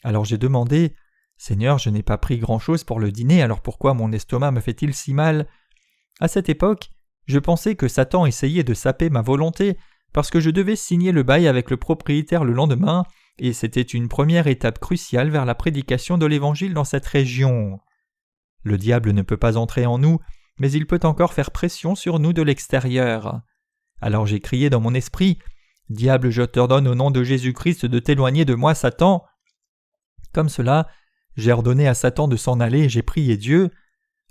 Alors j'ai demandé « Seigneur, je n'ai pas pris grand-chose pour le dîner, alors pourquoi mon estomac me fait-il si mal ?» À cette époque, je pensais que Satan essayait de saper ma volonté parce que je devais signer le bail avec le propriétaire le lendemain, et c'était une première étape cruciale vers la prédication de l'Évangile dans cette région. Le diable ne peut pas entrer en nous, mais il peut encore faire pression sur nous de l'extérieur. Alors j'ai crié dans mon esprit « Diable, je t'ordonne au nom de Jésus-Christ de t'éloigner de moi, Satan !» Comme cela, j'ai ordonné à Satan de s'en aller et j'ai prié Dieu.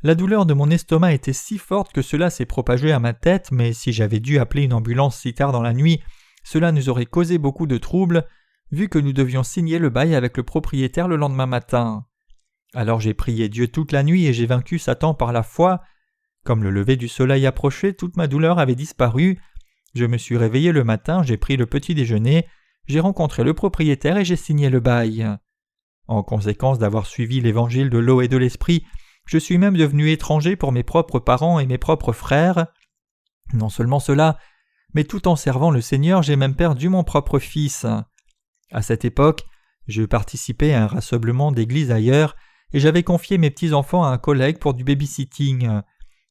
La douleur de mon estomac était si forte que cela s'est propagé à ma tête, mais si j'avais dû appeler une ambulance si tard dans la nuit, cela nous aurait causé beaucoup de troubles, vu que nous devions signer le bail avec le propriétaire le lendemain matin. Alors j'ai prié Dieu toute la nuit et j'ai vaincu Satan par la foi. Comme le lever du soleil approchait, toute ma douleur avait disparu. Je me suis réveillé le matin, j'ai pris le petit déjeuner, j'ai rencontré le propriétaire et j'ai signé le bail. En conséquence d'avoir suivi l'évangile de l'eau et de l'esprit, je suis même devenu étranger pour mes propres parents et mes propres frères. Non seulement cela, mais tout en servant le Seigneur, j'ai même perdu mon propre fils. À cette époque, je participais à un rassemblement d'église ailleurs et j'avais confié mes petits-enfants à un collègue pour du babysitting.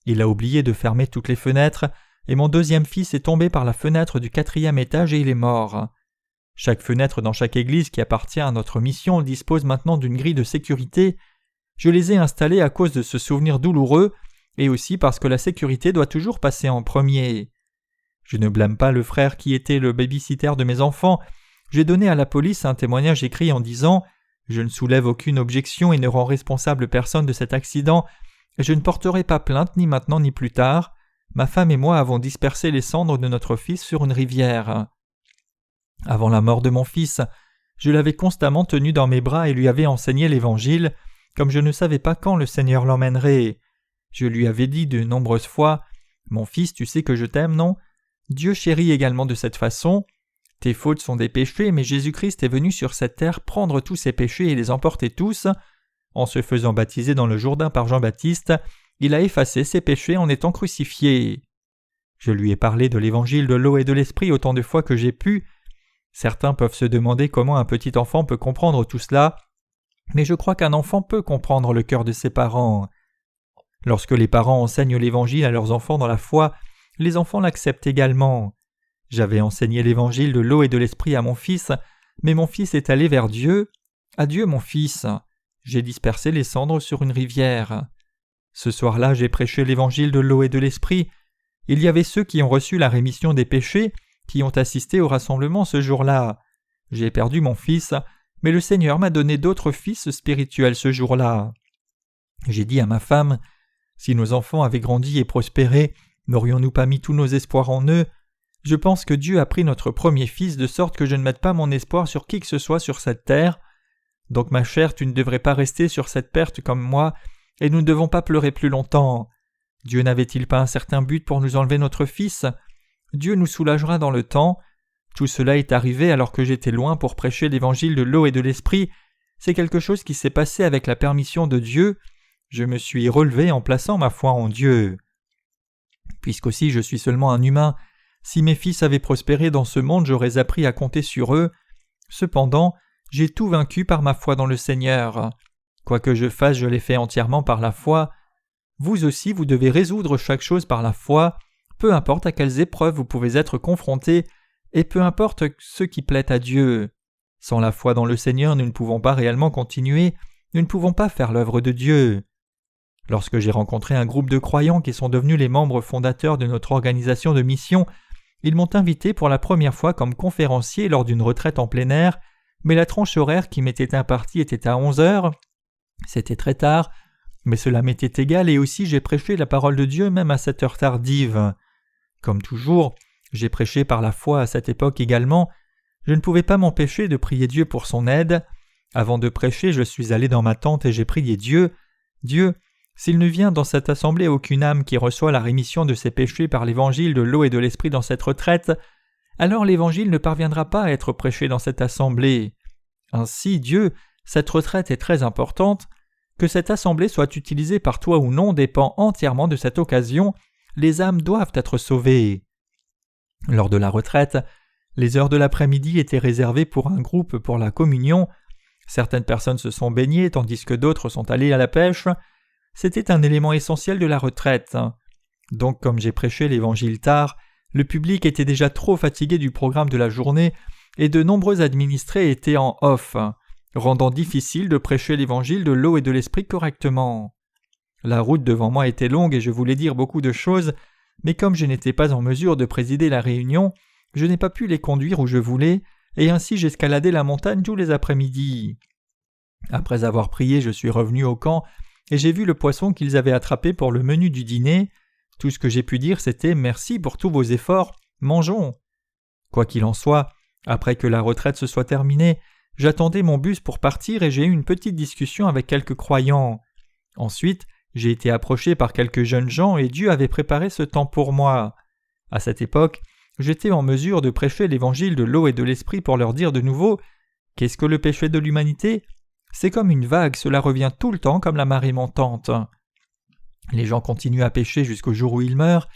Il a oublié de fermer toutes les fenêtres et mon deuxième fils est tombé par la fenêtre du 4e étage et il est mort. Chaque fenêtre dans chaque église qui appartient à notre mission dispose maintenant d'une grille de sécurité. Je les ai installées à cause de ce souvenir douloureux et aussi parce que la sécurité doit toujours passer en premier. Je ne blâme pas le frère qui était le babysitter de mes enfants. J'ai donné à la police un témoignage écrit en disant « Je ne soulève aucune objection et ne rends responsable personne de cet accident. Je ne porterai pas plainte ni maintenant ni plus tard. Ma femme et moi avons dispersé les cendres de notre fils sur une rivière. » Avant la mort de mon fils, je l'avais constamment tenu dans mes bras et lui avais enseigné l'Évangile, comme je ne savais pas quand le Seigneur l'emmènerait. Je lui avais dit de nombreuses fois « Mon fils, tu sais que je t'aime, non ? Dieu chérit également de cette façon. Tes fautes sont des péchés, mais Jésus-Christ est venu sur cette terre prendre tous ces péchés et les emporter tous. En se faisant baptiser dans le Jourdain par Jean-Baptiste, il a effacé ses péchés en étant crucifié. » Je lui ai parlé de l'Évangile de l'eau et de l'esprit autant de fois que j'ai pu. Certains peuvent se demander comment un petit enfant peut comprendre tout cela, mais je crois qu'un enfant peut comprendre le cœur de ses parents. Lorsque les parents enseignent l'Évangile à leurs enfants dans la foi, les enfants l'acceptent également. J'avais enseigné l'Évangile de l'eau et de l'esprit à mon fils, mais mon fils est allé vers Dieu. Adieu mon fils. J'ai dispersé les cendres sur une rivière. Ce soir-là, j'ai prêché l'Évangile de l'eau et de l'esprit. Il y avait ceux qui ont reçu la rémission des péchés, qui ont assisté au rassemblement ce jour-là. J'ai perdu mon fils, mais le Seigneur m'a donné d'autres fils spirituels ce jour-là. J'ai dit à ma femme, « Si nos enfants avaient grandi et prospéré, n'aurions-nous pas mis tous nos espoirs en eux ? Je pense que Dieu a pris notre premier fils de sorte que je ne mette pas mon espoir sur qui que ce soit sur cette terre. Donc ma chère, tu ne devrais pas rester sur cette perte comme moi, et nous ne devons pas pleurer plus longtemps. Dieu n'avait-il pas un certain but pour nous enlever notre fils ? Dieu nous soulagera dans le temps. Tout cela est arrivé alors que j'étais loin pour prêcher l'évangile de l'eau et de l'esprit. C'est quelque chose qui s'est passé avec la permission de Dieu. Je me suis relevé en plaçant ma foi en Dieu. Puisqu'aussi je suis seulement un humain, si mes fils avaient prospéré dans ce monde, j'aurais appris à compter sur eux. Cependant, j'ai tout vaincu par ma foi dans le Seigneur. Quoi que je fasse, je l'ai fait entièrement par la foi. Vous aussi, vous devez résoudre chaque chose par la foi, peu importe à quelles épreuves vous pouvez être confrontés, et peu importe ce qui plaît à Dieu. Sans la foi dans le Seigneur, nous ne pouvons pas réellement continuer, nous ne pouvons pas faire l'œuvre de Dieu. Lorsque j'ai rencontré un groupe de croyants qui sont devenus les membres fondateurs de notre organisation de mission, ils m'ont invité pour la première fois comme conférencier lors d'une retraite en plein air, mais la tranche horaire qui m'était impartie était à 11h. C'était très tard, mais cela m'était égal et aussi j'ai prêché la parole de Dieu même à cette heure tardive. Comme toujours, j'ai prêché par la foi à cette époque également. Je ne pouvais pas m'empêcher de prier Dieu pour son aide. Avant de prêcher, je suis allé dans ma tente et j'ai prié Dieu. Dieu, s'il ne vient dans cette assemblée aucune âme qui reçoit la rémission de ses péchés par l'évangile de l'eau et de l'esprit dans cette retraite, alors l'évangile ne parviendra pas à être prêché dans cette assemblée. Ainsi, Dieu, cette retraite est très importante. Que cette assemblée soit utilisée par toi ou non dépend entièrement de cette occasion. Les âmes doivent être sauvées. Lors de la retraite, les heures de l'après-midi étaient réservées pour un groupe pour la communion. Certaines personnes se sont baignées tandis que d'autres sont allées à la pêche. C'était un élément essentiel de la retraite. Donc comme j'ai prêché l'évangile tard, le public était déjà trop fatigué du programme de la journée et de nombreux administrés étaient en off, rendant difficile de prêcher l'évangile de l'eau et de l'esprit correctement. La route devant moi était longue et je voulais dire beaucoup de choses, mais comme je n'étais pas en mesure de présider la réunion, je n'ai pas pu les conduire où je voulais, et ainsi j'escaladais la montagne tous les après-midi. Après avoir prié, je suis revenu au camp, et j'ai vu le poisson qu'ils avaient attrapé pour le menu du dîner. Tout ce que j'ai pu dire, c'était « Merci pour tous vos efforts, mangeons ». Quoi qu'il en soit, après que la retraite se soit terminée, j'attendais mon bus pour partir et j'ai eu une petite discussion avec quelques croyants. Ensuite, j'ai été approché par quelques jeunes gens et Dieu avait préparé ce temps pour moi. À cette époque, j'étais en mesure de prêcher l'évangile de l'eau et de l'esprit pour leur dire de nouveau « Qu'est-ce que le péché de l'humanité ? C'est comme une vague, cela revient tout le temps comme la marée montante. » Les gens continuent à pécher jusqu'au jour où ils meurent.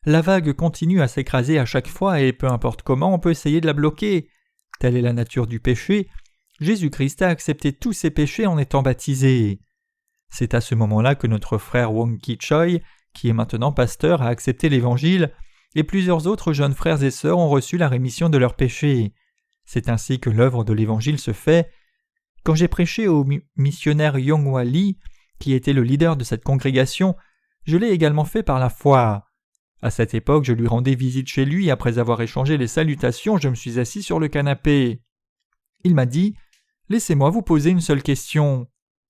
La vague continue à s'écraser à chaque fois et peu importe comment on peut essayer de la bloquer. Telle est la nature du péché. Jésus-Christ a accepté tous ses péchés en étant baptisé. C'est à ce moment-là que notre frère Wong Ki-choi, qui est maintenant pasteur, a accepté l'Évangile, et plusieurs autres jeunes frères et sœurs ont reçu la rémission de leurs péchés. C'est ainsi que l'œuvre de l'Évangile se fait. Quand j'ai prêché au missionnaire Yonghwa Lee, qui était le leader de cette congrégation, je l'ai également fait par la foi. À cette époque, je lui rendais visite chez lui et après avoir échangé les salutations, je me suis assis sur le canapé. Il m'a dit « Laissez-moi vous poser une seule question. »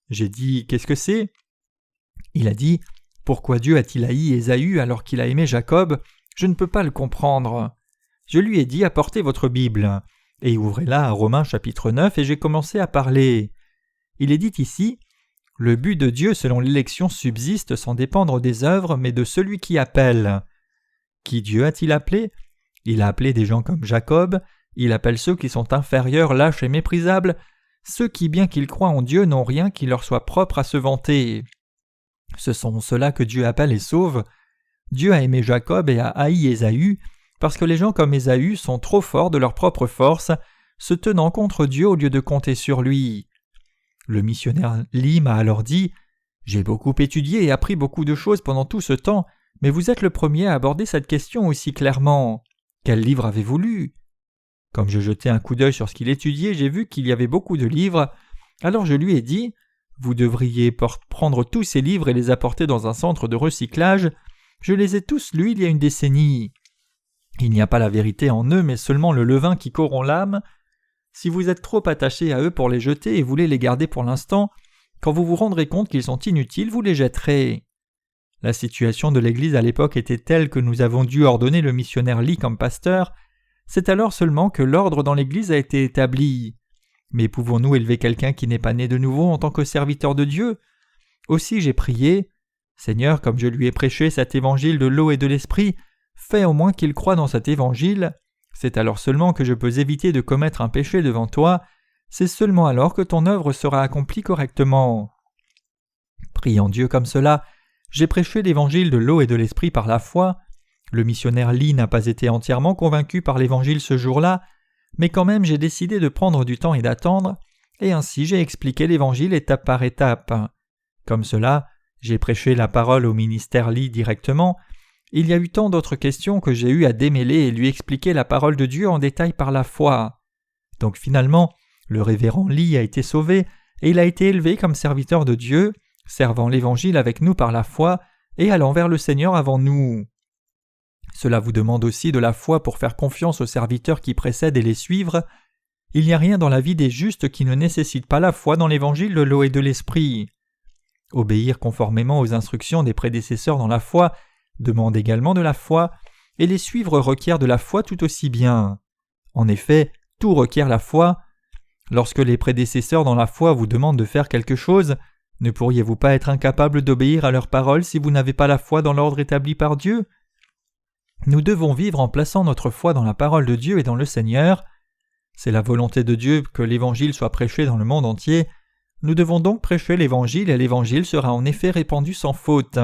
J'ai dit « Qu'est-ce que c'est ?» Il a dit « Pourquoi Dieu a-t-il haï Ésaü alors qu'il a aimé Jacob ? Je ne peux pas le comprendre. » Je lui ai dit « Apportez votre Bible. » Et ouvrez-la à Romains chapitre 9 et j'ai commencé à parler. Il est dit ici « Le but de Dieu selon l'élection subsiste sans dépendre des œuvres, mais de celui qui appelle. » Qui Dieu a-t-il appelé ? Il a appelé des gens comme Jacob, il appelle ceux qui sont inférieurs, lâches et méprisables, ceux qui, bien qu'ils croient en Dieu, n'ont rien qui leur soit propre à se vanter. Ce sont ceux-là que Dieu appelle et sauve. Dieu a aimé Jacob et a haï Ésaü, parce que les gens comme Ésaü sont trop forts de leur propre force, se tenant contre Dieu au lieu de compter sur lui. Le missionnaire Lee m'a alors dit « J'ai beaucoup étudié et appris beaucoup de choses pendant tout ce temps, mais vous êtes le premier à aborder cette question aussi clairement. Quel livre avez-vous lu ?» Comme je jetais un coup d'œil sur ce qu'il étudiait, j'ai vu qu'il y avait beaucoup de livres, alors je lui ai dit « Vous devriez prendre tous ces livres et les apporter dans un centre de recyclage. Je les ai tous lus il y a une décennie. Il n'y a pas la vérité en eux, mais seulement le levain qui corrompt l'âme. Si vous êtes trop attaché à eux pour les jeter et voulez les garder pour l'instant, quand vous vous rendrez compte qu'ils sont inutiles, vous les jetterez. » La situation de l'Église à l'époque était telle que nous avons dû ordonner le missionnaire Lee comme pasteur. C'est alors seulement que l'ordre dans l'Église a été établi. Mais pouvons-nous élever quelqu'un qui n'est pas né de nouveau en tant que serviteur de Dieu ? Aussi j'ai prié, « Seigneur, comme je lui ai prêché cet évangile de l'eau et de l'esprit, fais au moins qu'il croie dans cet évangile. C'est alors seulement que je peux éviter de commettre un péché devant toi. C'est seulement alors que ton œuvre sera accomplie correctement. » Priant Dieu comme cela, j'ai prêché l'évangile de l'eau et de l'esprit par la foi. Le missionnaire Lee n'a pas été entièrement convaincu par l'évangile ce jour-là, mais quand même j'ai décidé de prendre du temps et d'attendre, et ainsi j'ai expliqué l'évangile étape par étape. Comme cela, j'ai prêché la parole au ministère Lee directement. Il y a eu tant d'autres questions que j'ai eu à démêler et lui expliquer la parole de Dieu en détail par la foi. Donc finalement, le révérend Lee a été sauvé et il a été élevé comme serviteur de Dieu, servant l'Évangile avec nous par la foi et allant vers le Seigneur avant nous. Cela vous demande aussi de la foi pour faire confiance aux serviteurs qui précèdent et les suivre. Il n'y a rien dans la vie des justes qui ne nécessite pas la foi dans l'Évangile de l'eau et de l'Esprit. Obéir conformément aux instructions des prédécesseurs dans la foi demande également de la foi, et les suivre requiert de la foi tout aussi bien. En effet, tout requiert la foi. Lorsque les prédécesseurs dans la foi vous demandent de faire quelque chose, ne pourriez-vous pas être incapable d'obéir à leurs paroles si vous n'avez pas la foi dans l'ordre établi par Dieu ? Nous devons vivre en plaçant notre foi dans la parole de Dieu et dans le Seigneur. C'est la volonté de Dieu que l'Évangile soit prêché dans le monde entier. Nous devons donc prêcher l'Évangile et l'Évangile sera en effet répandu sans faute.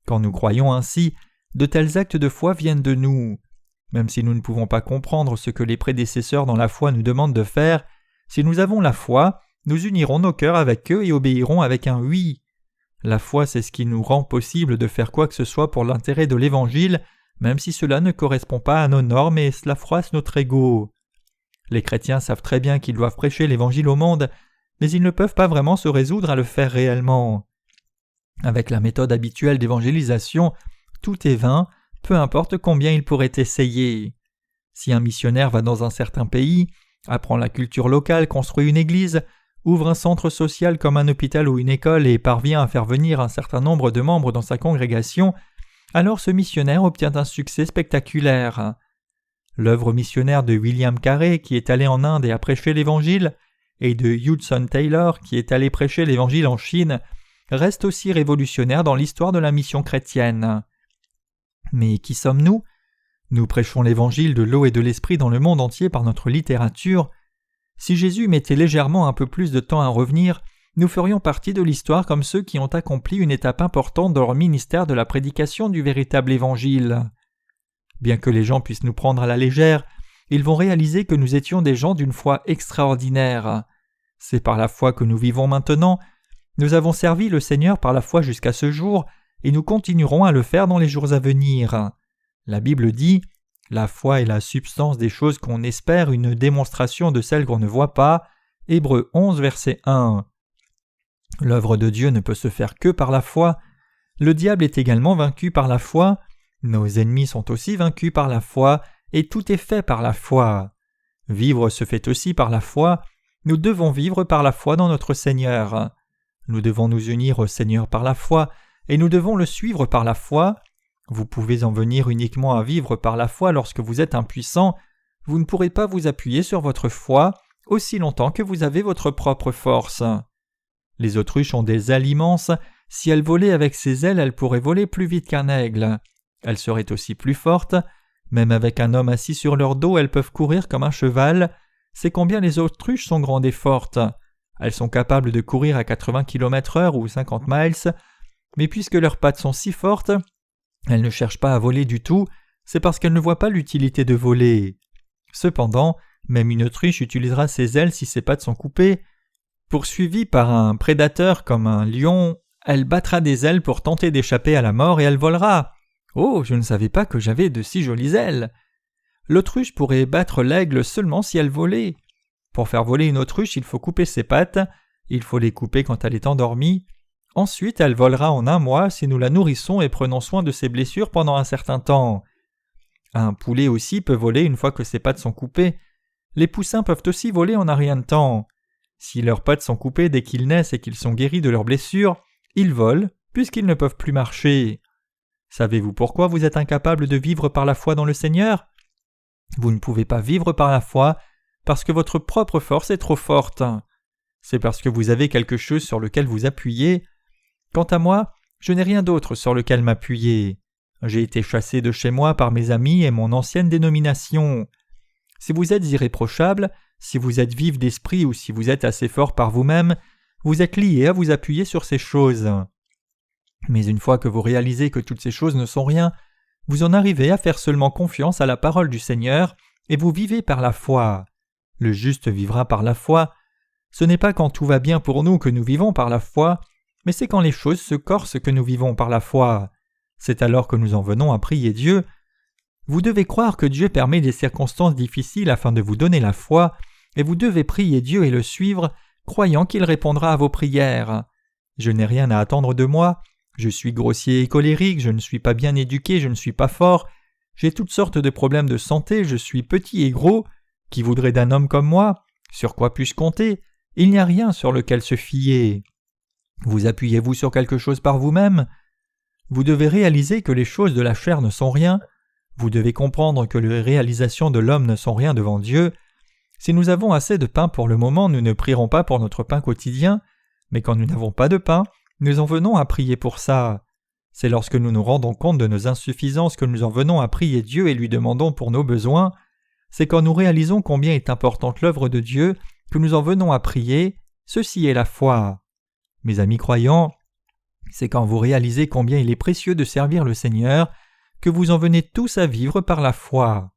Quand nous croyons ainsi, de tels actes de foi viennent de nous. Même si nous ne pouvons pas comprendre ce que les prédécesseurs dans la foi nous demandent de faire, si nous avons la foi, nous unirons nos cœurs avec eux et obéirons avec un oui. La foi, c'est ce qui nous rend possible de faire quoi que ce soit pour l'intérêt de l'Évangile, même si cela ne correspond pas à nos normes et cela froisse notre ego. Les chrétiens savent très bien qu'ils doivent prêcher l'Évangile au monde, mais ils ne peuvent pas vraiment se résoudre à le faire réellement. Avec la méthode habituelle d'évangélisation, tout est vain, peu importe combien il pourrait essayer. Si un missionnaire va dans un certain pays, apprend la culture locale, construit une église, ouvre un centre social comme un hôpital ou une école et parvient à faire venir un certain nombre de membres dans sa congrégation, alors ce missionnaire obtient un succès spectaculaire. L'œuvre missionnaire de William Carey, qui est allé en Inde et a prêché l'Évangile, et de Hudson Taylor, qui est allé prêcher l'Évangile en Chine, reste aussi révolutionnaire dans l'histoire de la mission chrétienne. Mais qui sommes-nous ? Nous prêchons l'Évangile de l'eau et de l'Esprit dans le monde entier par notre littérature. Si Jésus mettait légèrement un peu plus de temps à revenir, nous ferions partie de l'histoire comme ceux qui ont accompli une étape importante dans leur ministère de la prédication du véritable Évangile. Bien que les gens puissent nous prendre à la légère, ils vont réaliser que nous étions des gens d'une foi extraordinaire. C'est par la foi que nous vivons maintenant. Nous avons servi le Seigneur par la foi jusqu'à ce jour, et nous continuerons à le faire dans les jours à venir. La Bible dit « La foi est la substance des choses qu'on espère, une démonstration de celles qu'on ne voit pas » Hébreux 11, verset 1. L'œuvre de Dieu ne peut se faire que par la foi. Le diable est également vaincu par la foi. Nos ennemis sont aussi vaincus par la foi, et tout est fait par la foi. Vivre se fait aussi par la foi. Nous devons vivre par la foi dans notre Seigneur. Nous devons nous unir au Seigneur par la foi, et nous devons le suivre par la foi. Vous pouvez en venir uniquement à vivre par la foi lorsque vous êtes impuissant. Vous ne pourrez pas vous appuyer sur votre foi aussi longtemps que vous avez votre propre force. Les autruches ont des ailes immenses. Si elles volaient avec ces ailes, elles pourraient voler plus vite qu'un aigle. Elles seraient aussi plus fortes. Même avec un homme assis sur leur dos, elles peuvent courir comme un cheval. C'est combien les autruches sont grandes et fortes. Elles sont capables de courir à 80 km/h ou 50 miles, mais puisque leurs pattes sont si fortes, elles ne cherchent pas à voler du tout, c'est parce qu'elles ne voient pas l'utilité de voler. Cependant, même une autruche utilisera ses ailes si ses pattes sont coupées. Poursuivie par un prédateur comme un lion, elle battra des ailes pour tenter d'échapper à la mort et elle volera. Oh, je ne savais pas que j'avais de si jolies ailes. L'autruche pourrait battre l'aigle seulement si elle volait. Pour faire voler une autruche, il faut couper ses pattes, il faut les couper quand elle est endormie. Ensuite, elle volera en 1 mois si nous la nourrissons et prenons soin de ses blessures pendant un certain temps. Un poulet aussi peut voler une fois que ses pattes sont coupées. Les poussins peuvent aussi voler en un rien de temps. Si leurs pattes sont coupées dès qu'ils naissent et qu'ils sont guéris de leurs blessures, ils volent puisqu'ils ne peuvent plus marcher. Savez-vous pourquoi vous êtes incapable de vivre par la foi dans le Seigneur ? Vous ne pouvez pas vivre par la foi parce que votre propre force est trop forte. C'est parce que vous avez quelque chose sur lequel vous appuyez. Quant à moi, je n'ai rien d'autre sur lequel m'appuyer. J'ai été chassé de chez moi par mes amis et mon ancienne dénomination. Si vous êtes irréprochable, si vous êtes vif d'esprit ou si vous êtes assez fort par vous-même, vous êtes lié à vous appuyer sur ces choses. Mais une fois que vous réalisez que toutes ces choses ne sont rien, vous en arrivez à faire seulement confiance à la parole du Seigneur et vous vivez par la foi. Le juste vivra par la foi. Ce n'est pas quand tout va bien pour nous que nous vivons par la foi, mais c'est quand les choses se corsent que nous vivons par la foi. C'est alors que nous en venons à prier Dieu. Vous devez croire que Dieu permet des circonstances difficiles afin de vous donner la foi, et vous devez prier Dieu et le suivre, croyant qu'il répondra à vos prières. Je n'ai rien à attendre de moi. Je suis grossier et colérique, je ne suis pas bien éduqué, je ne suis pas fort, j'ai toutes sortes de problèmes de santé, je suis petit et gros. Qui voudrait d'un homme comme moi ? Sur quoi puis-je compter ? Il n'y a rien sur lequel se fier. Vous appuyez-vous sur quelque chose par vous-même ? Vous devez réaliser que les choses de la chair ne sont rien. Vous devez comprendre que les réalisations de l'homme ne sont rien devant Dieu. Si nous avons assez de pain pour le moment, nous ne prierons pas pour notre pain quotidien, mais quand nous n'avons pas de pain, nous en venons à prier pour ça. C'est lorsque nous nous rendons compte de nos insuffisances que nous en venons à prier Dieu et lui demandons pour nos besoins. C'est quand nous réalisons combien est importante l'œuvre de Dieu que nous en venons à prier. Ceci est la foi. Mes amis croyants, c'est quand vous réalisez combien il est précieux de servir le Seigneur que vous en venez tous à vivre par la foi.